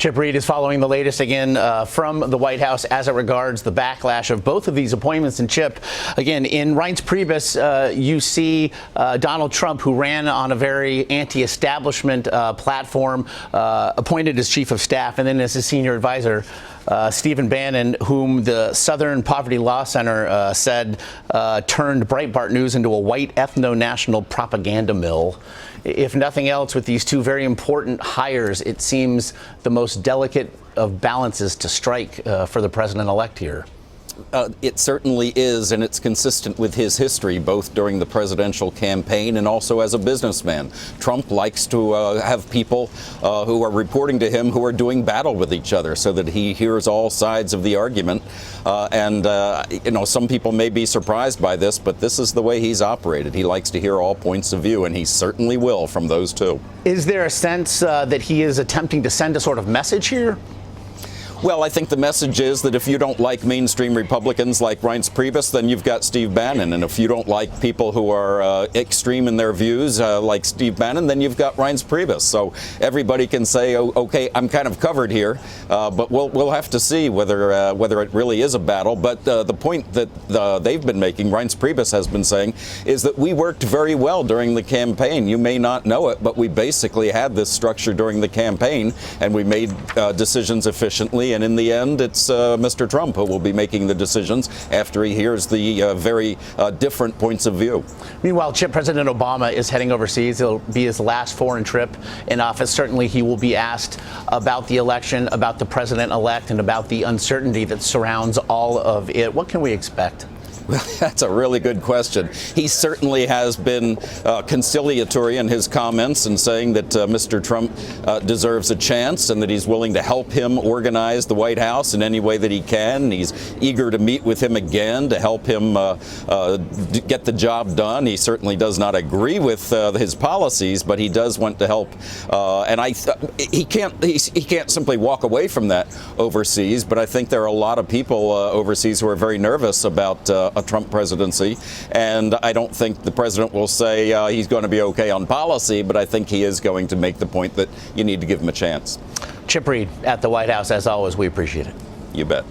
Chip Reid is following the latest again from the White House as it regards the backlash of both of these appointments. And Chip, again, in Reince Priebus, you see Donald Trump, who ran on a very anti-establishment platform, appointed as chief of staff, and then as his senior advisor, Steve Bannon, whom the Southern Poverty Law Center said turned Breitbart News into a white ethno-national propaganda mill. If nothing else, with these two very important hires, it seems the most delicate of balances to strike for the president-elect here. It certainly is, and it's consistent with his history, both during the presidential campaign and also as a businessman. Trump likes to have people who are reporting to him who are doing battle with each other so that he hears all sides of the argument. Some people may be surprised by this, but this is the way he's operated. He likes to hear all points of view, and he certainly will from those two. Is there a sense that he is attempting to send a sort of message here? Well, I think the message is that if you don't like mainstream Republicans like Reince Priebus, then you've got Steve Bannon. And if you don't like people who are extreme in their views like Steve Bannon, then you've got Reince Priebus. So everybody can say, oh, OK, I'm kind of covered here. But we'll have to see whether it really is a battle. But the point that they've been making, Reince Priebus has been saying, is that we worked very well during the campaign. You may not know it, but we basically had this structure during the campaign, and we made decisions efficiently. And in the end, it's Mr. Trump who will be making the decisions after he hears the very different points of view. Meanwhile, Chip, President Obama is heading overseas. It'll be his last foreign trip in office. Certainly, he will be asked about the election, about the president-elect, and about the uncertainty that surrounds all of it. What can we expect? Well, that's a really good question. He certainly has been conciliatory in his comments and saying that Mr. Trump deserves a chance and that he's willing to help him organize the White House in any way that he can. He's eager to meet with him again to help him get the job done. He certainly does not agree with his policies, but he does want to help. He can't simply walk away from that overseas. But I think there are a lot of people overseas who are very nervous about a Trump presidency, and I don't think the president will say he's going to be okay on policy, but I think he is going to make the point that you need to give him a chance. Chip Reid at the White House, as always, we appreciate it. You bet.